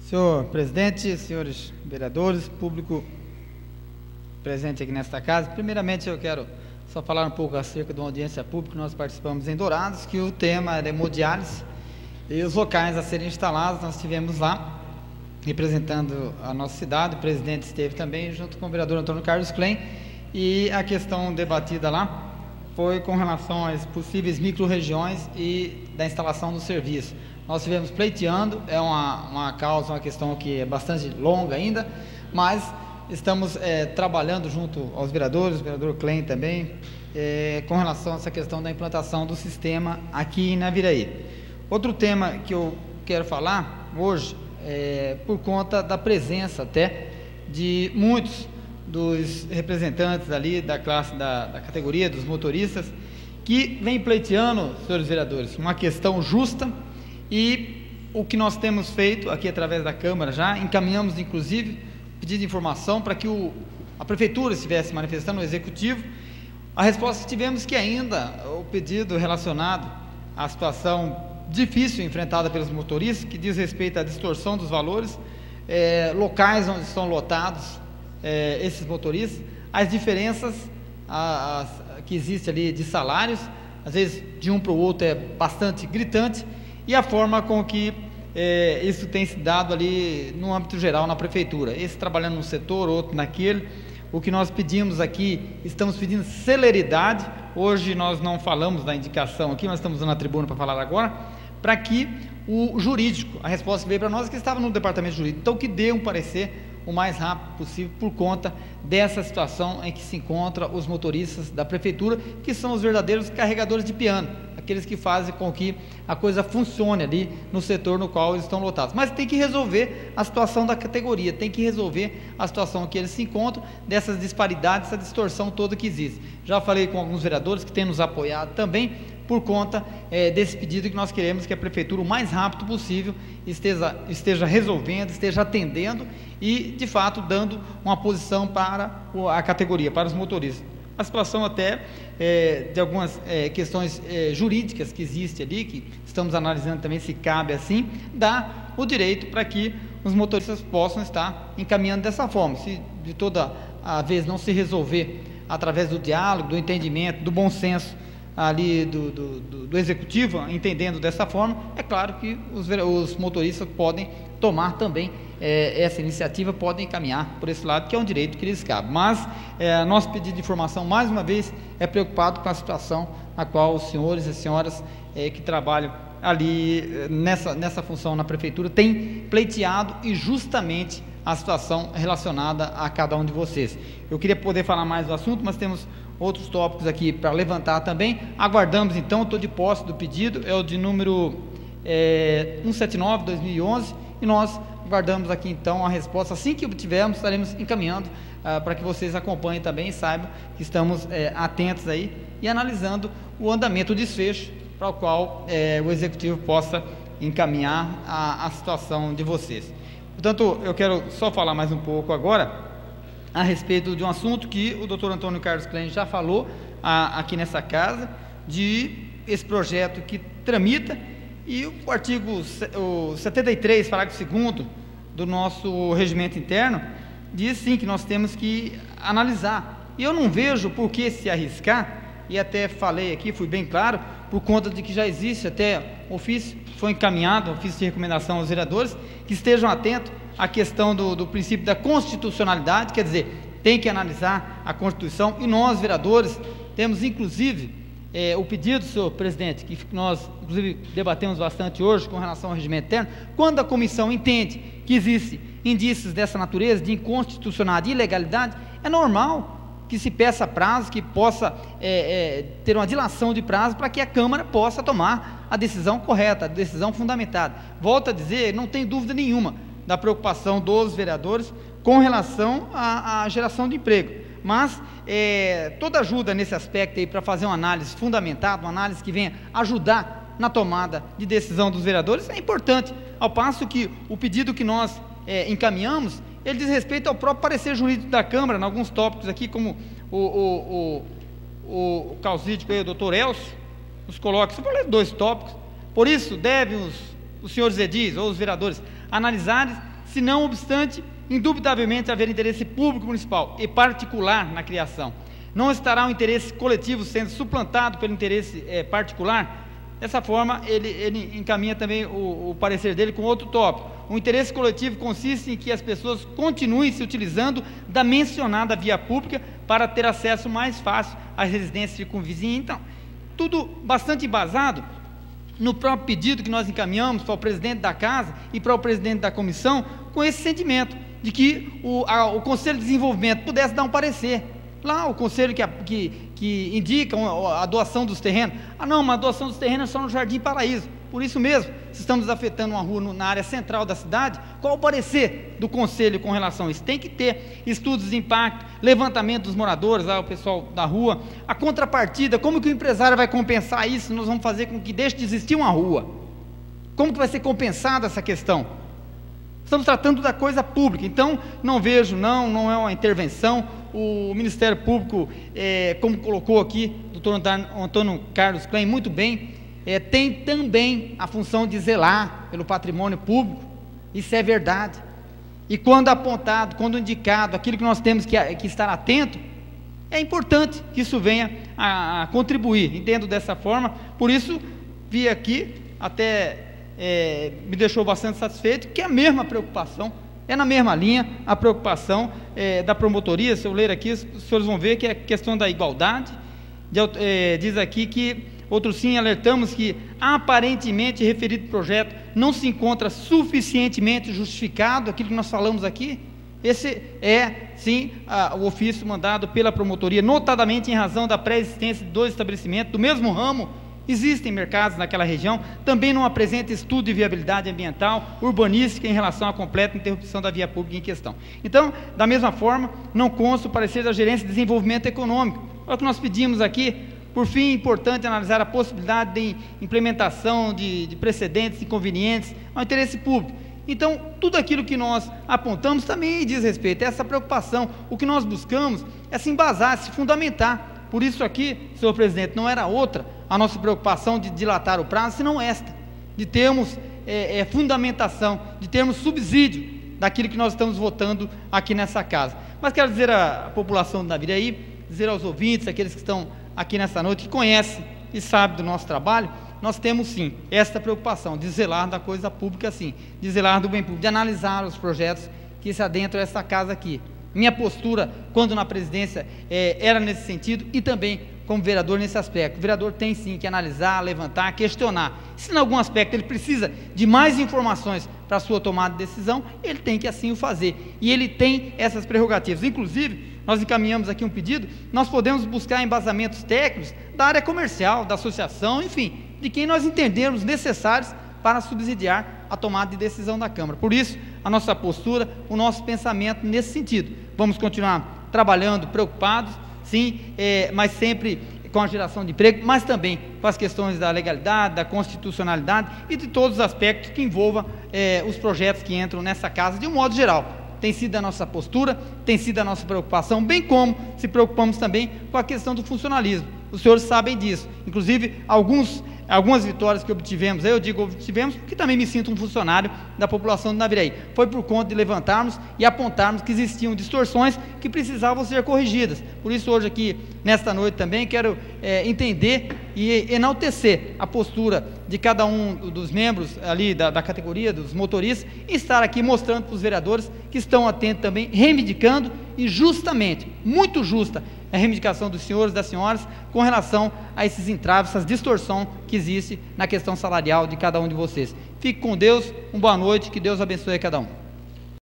Senhor presidente, senhores vereadores, público presente aqui nesta casa, primeiramente eu quero só falar um pouco acerca de uma audiência pública que nós participamos em Dourados, que o tema era hemodiálise e os locais a serem instalados. Nós estivemos lá representando a nossa cidade, o presidente esteve também junto com o vereador Antônio Carlos Klein, e a questão debatida lá foi com relação às possíveis micro-regiões e da instalação do serviço. Nós estivemos pleiteando, é uma causa, uma questão que é bastante longa ainda, mas estamos trabalhando junto aos vereadores, o vereador Klein também, com relação a essa questão da implantação do sistema aqui em Naviraí. Outro tema que eu quero falar hoje por conta da presença até de muitos dos representantes ali da classe, da categoria dos motoristas, que vem pleiteando, senhores vereadores, uma questão justa. E o que nós temos feito aqui através da Câmara, já encaminhamos inclusive pedido de informação para que a Prefeitura estivesse manifestando, o Executivo. A resposta que tivemos que ainda o pedido relacionado à situação difícil enfrentada pelos motoristas, que diz respeito à distorção dos valores, locais onde estão lotados esses motoristas, as diferenças que existem ali de salários, às vezes de um para o outro é bastante gritante, e a forma com que isso tem se dado ali no âmbito geral na Prefeitura, esse trabalhando num setor, outro naquele. O que nós pedimos aqui, estamos pedindo celeridade. Hoje nós não falamos da indicação aqui, mas estamos na tribuna para falar agora, para que o jurídico, a resposta que veio para nós, que estava no departamento jurídico, então que dê um parecer o mais rápido possível por conta dessa situação em que se encontram os motoristas da Prefeitura, que são os verdadeiros carregadores de piano, aqueles que fazem com que a coisa funcione ali no setor no qual eles estão lotados. Mas tem que resolver a situação da categoria, tem que resolver a situação que eles se encontram, dessas disparidades, essa distorção toda que existe. Já falei com alguns vereadores que têm nos apoiado também, por conta desse pedido que nós queremos que a Prefeitura, o mais rápido possível, esteja resolvendo, esteja atendendo e, de fato, dando uma posição para a categoria, para os motoristas. A situação até de algumas questões jurídicas que existem ali, que estamos analisando também se cabe assim, dá o direito para que os motoristas possam estar encaminhando dessa forma. Se de toda a vez não se resolver através do diálogo, do entendimento, do bom senso ali do Executivo, entendendo dessa forma, é claro que os motoristas podem tomar também essa iniciativa, podem encaminhar por esse lado, que é um direito que lhes cabe. Mas nosso pedido de informação, mais uma vez, é preocupado com a situação a qual os senhores e senhoras que trabalham ali nessa função na Prefeitura têm pleiteado, e justamente a situação relacionada a cada um de vocês. Eu queria poder falar mais do assunto, mas temos outros tópicos aqui para levantar também. Aguardamos então, estou de posse do pedido, é o de número 179/2011, e nós aguardamos aqui então a resposta. Assim que obtivermos, estaremos encaminhando para que vocês acompanhem também e saibam que estamos atentos aí e analisando o andamento, o desfecho, para o qual o Executivo possa encaminhar a situação de vocês. Portanto, eu quero só falar mais um pouco agora a respeito de um assunto que o doutor Antônio Carlos Klein já falou aqui nessa casa, de esse projeto que tramita, e o artigo 73, parágrafo 2º do nosso regimento interno, diz sim que nós temos que analisar, e eu não vejo por que se arriscar, e até falei aqui, fui bem claro, por conta de que já existe até ofício, foi encaminhado, ofício de recomendação aos vereadores, que estejam atentos à questão do princípio da constitucionalidade, quer dizer, tem que analisar a Constituição, e nós, vereadores, temos inclusive o pedido, senhor presidente, que nós inclusive debatemos bastante hoje com relação ao regimento interno, quando a comissão entende que existem indícios dessa natureza, de inconstitucionalidade e ilegalidade, é normal que se peça prazo, que possa ter uma dilação de prazo para que a Câmara possa tomar a decisão correta, a decisão fundamentada. Volto a dizer, não tem dúvida nenhuma da preocupação dos vereadores com relação à geração de emprego, mas toda ajuda nesse aspecto aí para fazer uma análise fundamentada, uma análise que venha ajudar na tomada de decisão dos vereadores é importante, ao passo que o pedido que nós encaminhamos, ele diz respeito ao próprio parecer jurídico da Câmara, em alguns tópicos aqui, como o causídico aí, o doutor Elcio, nos coloca, só para ler 2 tópicos. Por isso, devem os senhores edis ou os vereadores analisarem se não obstante, indubitavelmente haver interesse público municipal e particular na criação, não estará o interesse coletivo sendo suplantado pelo interesse particular. Dessa forma, ele encaminha também o parecer dele com outro tópico. O interesse coletivo consiste em que as pessoas continuem se utilizando da mencionada via pública para ter acesso mais fácil às residências circunvizinhas. Então, tudo bastante embasado no próprio pedido que nós encaminhamos para o presidente da casa e para o presidente da comissão, com esse sentimento de que o Conselho de Desenvolvimento pudesse dar um parecer. Lá o conselho que indica a doação dos terrenos. Não, mas a doação dos terrenos é só no Jardim Paraíso. Por isso mesmo, se estamos afetando uma rua na área central da cidade, qual o parecer do conselho com relação a isso? Tem que ter estudos de impacto, levantamento dos moradores, lá o pessoal da rua, a contrapartida, como que o empresário vai compensar isso? Nós vamos fazer com que deixe de existir uma rua. Como que vai ser compensada essa questão? Estamos tratando da coisa pública, então não vejo, não é uma intervenção. O Ministério Público, como colocou aqui, doutor Antônio Carlos Klein, muito bem, tem também a função de zelar pelo patrimônio público, isso é verdade, e quando apontado, quando indicado, aquilo que nós temos que estar atento, é importante que isso venha a contribuir, entendo dessa forma. Por isso, vi aqui, até me deixou bastante satisfeito, que é a mesma preocupação, é na mesma linha a preocupação da promotoria. Se eu ler aqui, os senhores vão ver que é questão da igualdade. Diz aqui que, outro sim, alertamos que aparentemente referido projeto não se encontra suficientemente justificado, aquilo que nós falamos aqui. Esse é, sim, o ofício mandado pela promotoria, notadamente em razão da pré-existência de 2 estabelecimentos do mesmo ramo. Existem mercados naquela região, também não apresenta estudo de viabilidade ambiental, urbanística em relação à completa interrupção da via pública em questão. Então, da mesma forma, não consta o parecer da Gerência de Desenvolvimento Econômico. É o que nós pedimos aqui. Por fim, é importante analisar a possibilidade de implementação de precedentes inconvenientes ao interesse público. Então, tudo aquilo que nós apontamos também diz respeito a essa preocupação. O que nós buscamos é se embasar, se fundamentar. Por isso aqui, senhor presidente, não era outra a nossa preocupação de dilatar o prazo, senão esta, de termos fundamentação, de termos subsídio daquilo que nós estamos votando aqui nessa casa. Mas quero dizer à população do Naviraí, dizer aos ouvintes, aqueles que estão aqui nessa noite, que conhecem e sabem do nosso trabalho, nós temos sim esta preocupação de zelar da coisa pública, sim, de zelar do bem público, de analisar os projetos que se adentram a essa casa aqui. Minha postura, quando na presidência, era nesse sentido, e também como vereador nesse aspecto. O vereador tem sim que analisar, levantar, questionar. Se em algum aspecto ele precisa de mais informações para a sua tomada de decisão, ele tem que assim o fazer. E ele tem essas prerrogativas. Inclusive, nós encaminhamos aqui um pedido, nós podemos buscar embasamentos técnicos da área comercial, da associação, enfim, de quem nós entendermos necessários para subsidiar a tomada de decisão da Câmara. Por isso, a nossa postura, o nosso pensamento nesse sentido. Vamos continuar trabalhando, preocupados, sim, mas sempre com a geração de emprego, mas também com as questões da legalidade, da constitucionalidade e de todos os aspectos que envolvam os projetos que entram nessa casa, de um modo geral. Tem sido a nossa postura, tem sido a nossa preocupação, bem como se preocupamos também com a questão do funcionalismo. Os senhores sabem disso, inclusive algumas vitórias que obtivemos, eu digo obtivemos porque também me sinto um funcionário da população de Naviraí, foi por conta de levantarmos e apontarmos que existiam distorções que precisavam ser corrigidas. Por isso hoje aqui, nesta noite também, quero entender e enaltecer a postura de cada um dos membros ali da categoria, dos motoristas, e estar aqui mostrando para os vereadores que estão atentos também, reivindicando, e justamente, muito justa, a reivindicação dos senhores e das senhoras com relação a esses entraves, essas distorções que existe na questão salarial de cada um de vocês. Fique com Deus, uma boa noite, que Deus abençoe a cada um.